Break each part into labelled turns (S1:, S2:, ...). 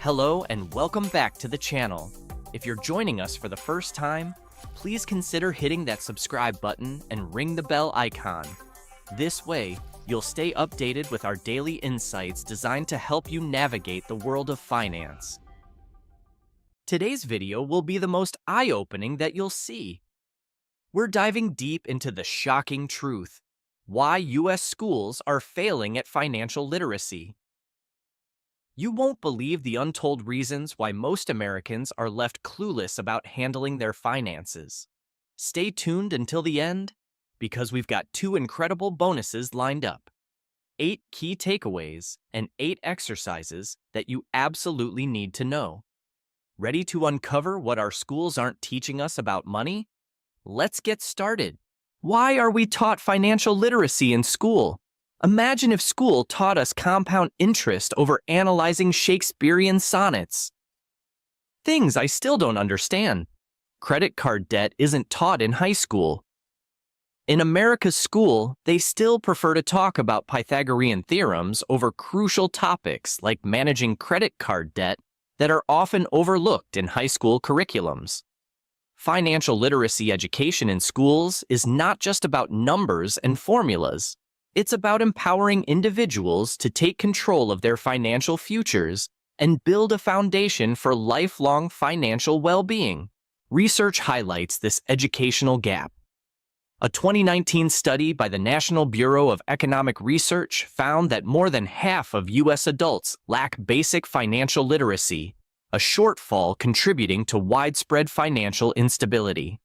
S1: Hello and welcome back to the channel. If you're joining us for the first time, please consider hitting that subscribe button and ring the bell icon. This way, you'll stay updated with our daily insights designed to help you navigate the world of finance. Today's video will be the most eye-opening that you'll see. We're diving deep into the shocking truth: why U.S. schools are failing at financial literacy. You won't believe the untold reasons why most Americans are left clueless about handling their finances. Stay tuned until the end, because we've got 2 incredible bonuses lined up. 8 key takeaways and 8 exercises that you absolutely need to know. Ready to uncover what our schools aren't teaching us about money? Let's get started. Why are we taught financial literacy in school? Imagine if school taught us compound interest over analyzing Shakespearean sonnets. Things I still don't understand. Credit card debt isn't taught in high school. In America's school, they still prefer to talk about Pythagorean theorems over crucial topics like managing credit card debt that are often overlooked in high school curriculums. Financial literacy education in schools is not just about numbers and formulas. It's about empowering individuals to take control of their financial futures and build a foundation for lifelong financial well-being. Research highlights this educational gap. A 2019 study by the National Bureau of Economic Research found that more than half of U.S. adults lack basic financial literacy, a shortfall contributing to widespread financial instability.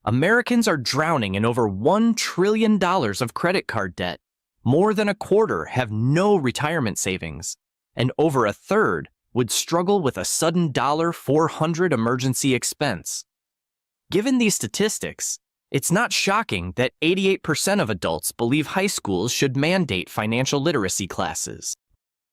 S1: Americans are drowning in over $1 trillion of credit card debt. More than a quarter have no retirement savings, and over a third would struggle with a sudden $400 emergency expense. Given these statistics, it's not shocking that 88% of adults believe high schools should mandate financial literacy classes.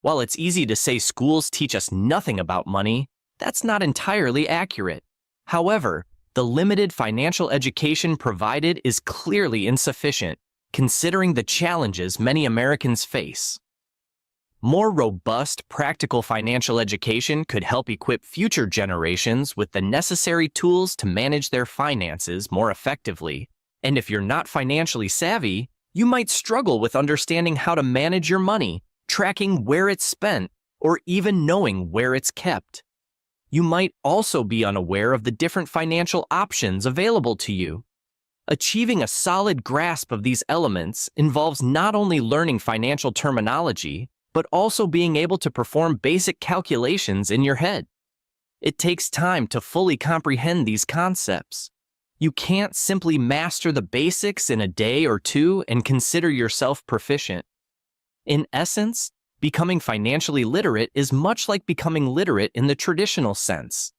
S1: While it's easy to say schools teach us nothing about money, that's not entirely accurate. However, the limited financial education provided is clearly insufficient, considering the challenges many Americans face. More robust, practical financial education could help equip future generations with the necessary tools to manage their finances more effectively. And if you're not financially savvy, you might struggle with understanding how to manage your money, tracking where it's spent, or even knowing where it's kept. You might also be unaware of the different financial options available to you. Achieving a solid grasp of these elements involves not only learning financial terminology, but also being able to perform basic calculations in your head. It takes time to fully comprehend these concepts. You can't simply master the basics in a day or two and consider yourself proficient. In essence, becoming financially literate is much like becoming literate in the traditional sense.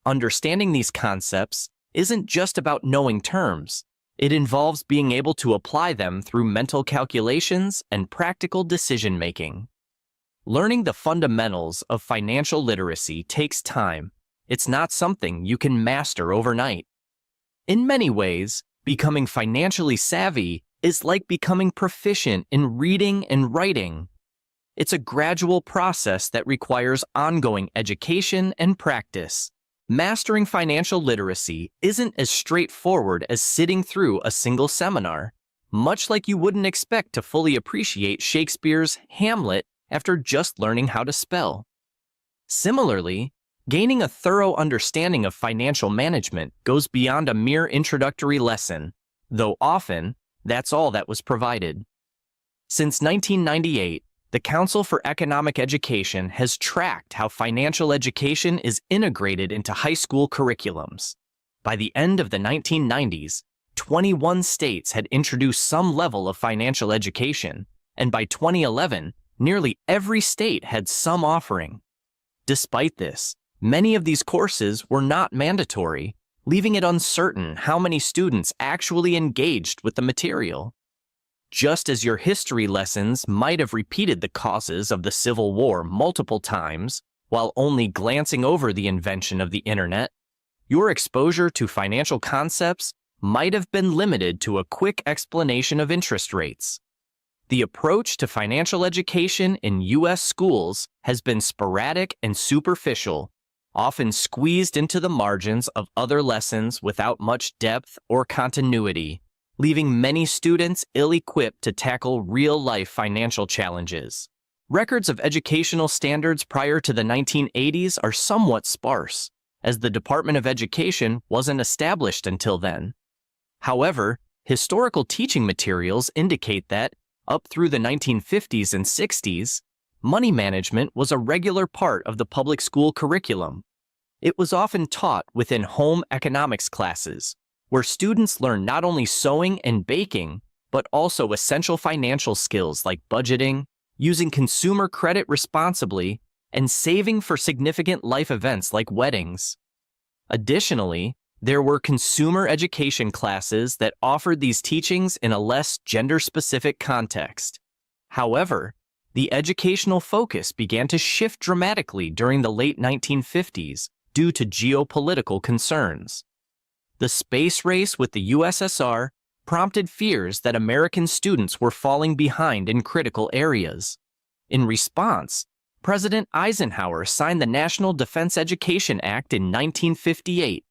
S1: Understanding these concepts isn't just about knowing terms. It involves being able to apply them through mental calculations and practical decision-making. Learning the fundamentals of financial literacy takes time. It's not something you can master overnight. In many ways, becoming financially savvy is like becoming proficient in reading and writing. It's a gradual process that requires ongoing education and practice. Mastering financial literacy isn't as straightforward as sitting through a single seminar, much like you wouldn't expect to fully appreciate Shakespeare's Hamlet after just learning how to spell. Similarly, gaining a thorough understanding of financial management goes beyond a mere introductory lesson, though often that's all that was provided. Since 1998, the Council for Economic Education has tracked how financial education is integrated into high school curriculums. By the end of the 1990s, 21 states had introduced some level of financial education, and by 2011, nearly every state had some offering. Despite this, many of these courses were not mandatory, leaving it uncertain how many students actually engaged with the material. Just as your history lessons might have repeated the causes of the Civil War multiple times while only glancing over the invention of the internet, your exposure to financial concepts might have been limited to a quick explanation of interest rates. The approach to financial education in U.S. schools has been sporadic and superficial, often squeezed into the margins of other lessons without much depth or continuity, leaving many students ill-equipped to tackle real-life financial challenges. Records of educational standards prior to the 1980s are somewhat sparse, as the Department of Education wasn't established until then. However, historical teaching materials indicate that, up through the 1950s and 60s, money management was a regular part of the public school curriculum. It was often taught within home economics classes, where students learn not only sewing and baking, but also essential financial skills like budgeting, using consumer credit responsibly, and saving for significant life events like weddings. Additionally, there were consumer education classes that offered these teachings in a less gender-specific context. However, the educational focus began to shift dramatically during the late 1950s due to geopolitical concerns. The space race with the USSR prompted fears that American students were falling behind in critical areas. In response, President Eisenhower signed the National Defense Education Act in 1958,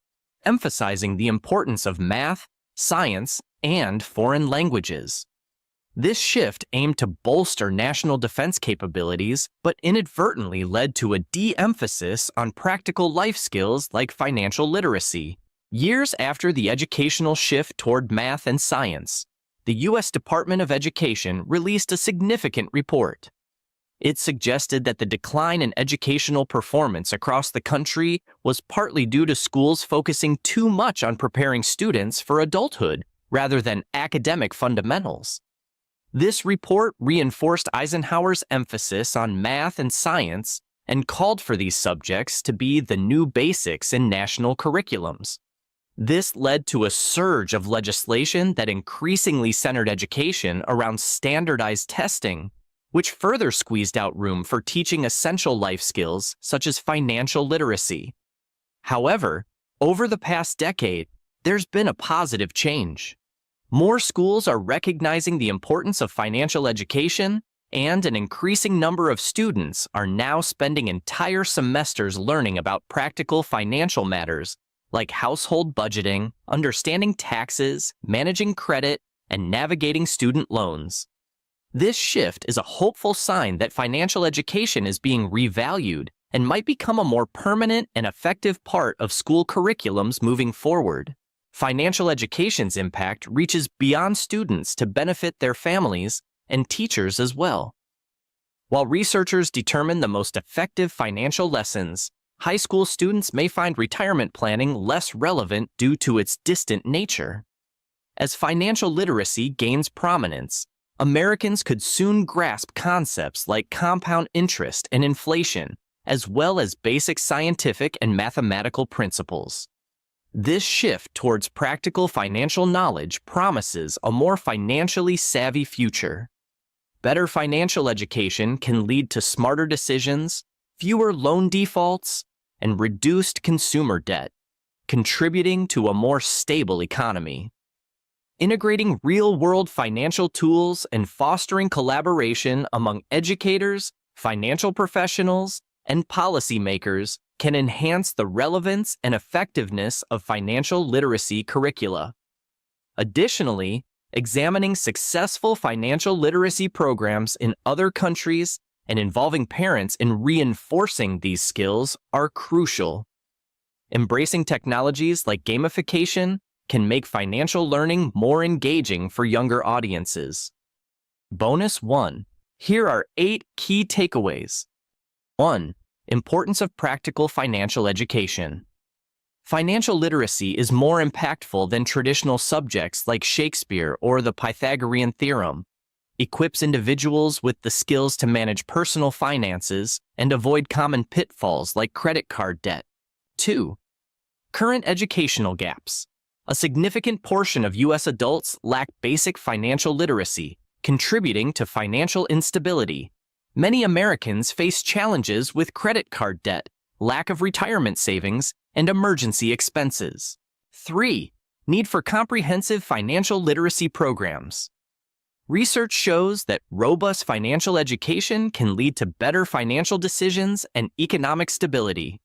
S1: emphasizing the importance of math, science, and foreign languages. This shift aimed to bolster national defense capabilities, but inadvertently led to a de-emphasis on practical life skills like financial literacy. Years after the educational shift toward math and science, the U.S. Department of Education released a significant report. It suggested that the decline in educational performance across the country was partly due to schools focusing too much on preparing students for adulthood rather than academic fundamentals. This report reinforced Eisenhower's emphasis on math and science and called for these subjects to be the new basics in national curriculums. This led to a surge of legislation that increasingly centered education around standardized testing, which further squeezed out room for teaching essential life skills such as financial literacy. However, over the past decade, there's been a positive change. More schools are recognizing the importance of financial education, and an increasing number of students are now spending entire semesters learning about practical financial matters like household budgeting, understanding taxes, managing credit, and navigating student loans. This shift is a hopeful sign that financial education is being revalued and might become a more permanent and effective part of school curriculums moving forward. Financial education's impact reaches beyond students to benefit their families and teachers as well. While researchers determine the most effective financial lessons, high school students may find retirement planning less relevant due to its distant nature. As financial literacy gains prominence, Americans could soon grasp concepts like compound interest and inflation, as well as basic scientific and mathematical principles. This shift towards practical financial knowledge promises a more financially savvy future. Better financial education can lead to smarter decisions, fewer loan defaults, and reduced consumer debt, contributing to a more stable economy. Integrating real-world financial tools and fostering collaboration among educators, financial professionals, and policymakers can enhance the relevance and effectiveness of financial literacy curricula. Additionally, examining successful financial literacy programs in other countries and involving parents in reinforcing these skills are crucial. Embracing technologies like gamification can make financial learning more engaging for younger audiences. Bonus 1. Here are 8 key takeaways. 1. Importance of practical financial education. Financial literacy is more impactful than traditional subjects like Shakespeare or the Pythagorean theorem. Equips individuals with the skills to manage personal finances and avoid common pitfalls like credit card debt. 2. Current educational gaps. A significant portion of U.S. adults lack basic financial literacy, contributing to financial instability. Many Americans face challenges with credit card debt, lack of retirement savings, and emergency expenses. 3. Need for comprehensive financial literacy programs. Research shows that robust financial education can lead to better financial decisions and economic stability.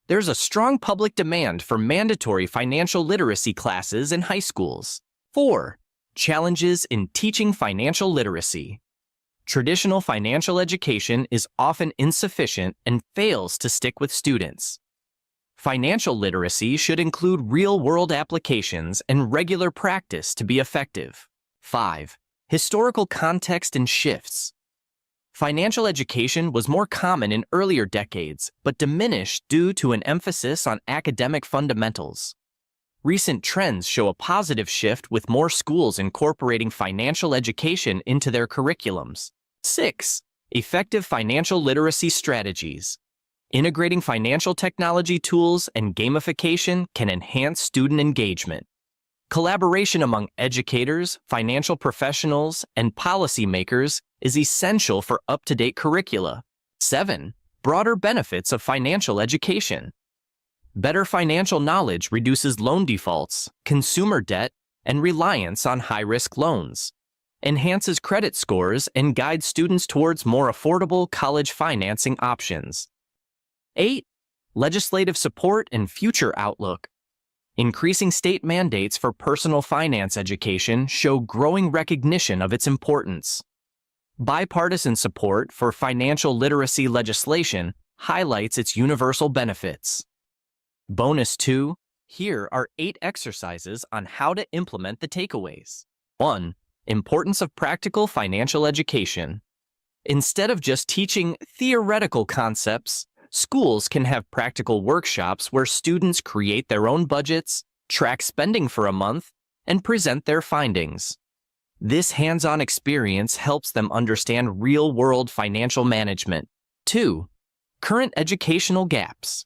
S1: There's a strong public demand for mandatory financial literacy classes in high schools. 4. Challenges in teaching financial literacy. Traditional financial education is often insufficient and fails to stick with students. Financial literacy should include real-world applications and regular practice to be effective. 5. Historical context and shifts. Financial education was more common in earlier decades, but diminished due to an emphasis on academic fundamentals. Recent trends show a positive shift with more schools incorporating financial education into their curriculums. 6. Effective financial literacy strategies. Integrating financial technology tools and gamification can enhance student engagement. Collaboration among educators, financial professionals, and policymakers is essential for up-to-date curricula. 7. Broader benefits of financial education. Better financial knowledge reduces loan defaults, consumer debt, and reliance on high-risk loans. Enhances credit scores and guides students towards more affordable college financing options. 8. Legislative support and future outlook. Increasing state mandates for personal finance education show growing recognition of its importance. Bipartisan support for financial literacy legislation highlights its universal benefits. Bonus 2. Here are 8 exercises on how to implement the takeaways. 1. Importance of practical financial education. Instead of just teaching theoretical concepts, schools can have practical workshops where students create their own budgets, track spending for a month, and present their findings. This hands-on experience helps them understand real-world financial management. 2. Current educational gaps.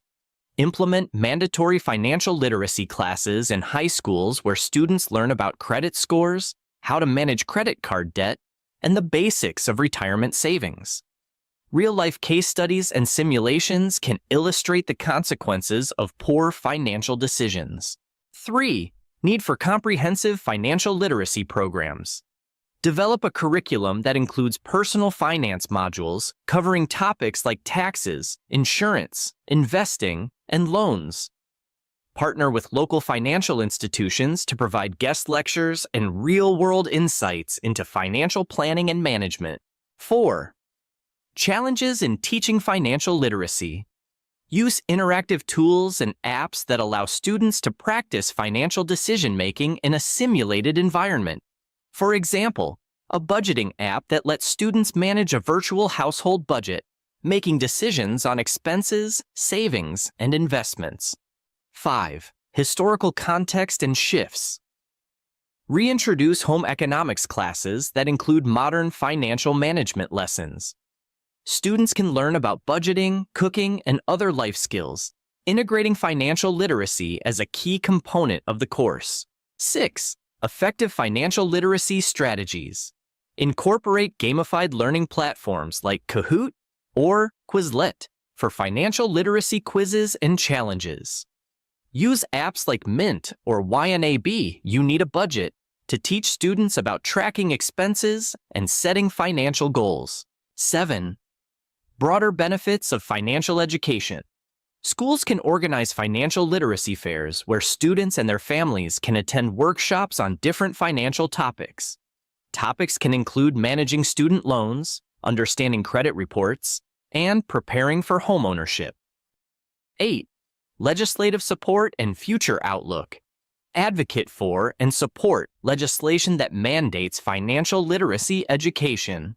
S1: Implement mandatory financial literacy classes in high schools where students learn about credit scores, how to manage credit card debt, and the basics of retirement savings. Real-life case studies and simulations can illustrate the consequences of poor financial decisions. 3. Need for comprehensive financial literacy programs. Develop a curriculum that includes personal finance modules covering topics like taxes, insurance, investing, and loans. Partner with local financial institutions to provide guest lectures and real-world insights into financial planning and management. 4. Challenges in teaching financial literacy. Use interactive tools and apps that allow students to practice financial decision-making in a simulated environment. For example, a budgeting app that lets students manage a virtual household budget, making decisions on expenses, savings, and investments. 5. Historical context and shifts. Reintroduce home economics classes that include modern financial management lessons. Students can learn about budgeting, cooking, and other life skills, integrating financial literacy as a key component of the course. 6. Effective financial literacy strategies. Incorporate gamified learning platforms like Kahoot or Quizlet for financial literacy quizzes and challenges. Use apps like Mint or YNAB, You Need a Budget, to teach students about tracking expenses and setting financial goals. 7. Broader benefits of financial education. Schools can organize financial literacy fairs where students and their families can attend workshops on different financial topics. Topics can include managing student loans, understanding credit reports, and preparing for homeownership. 8. Legislative support and future outlook. Advocate for and support legislation that mandates financial literacy education.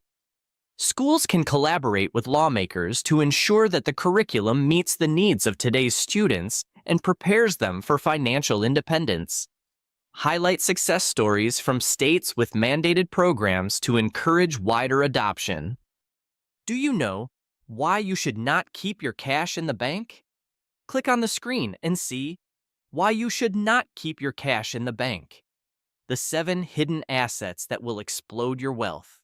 S1: Schools can collaborate with lawmakers to ensure that the curriculum meets the needs of today's students and prepares them for financial independence. Highlight success stories from states with mandated programs to encourage wider adoption. Do you know why you should not keep your cash in the bank? Click on the screen and see why you should not keep your cash in the bank. The 7 hidden assets that will explode your wealth.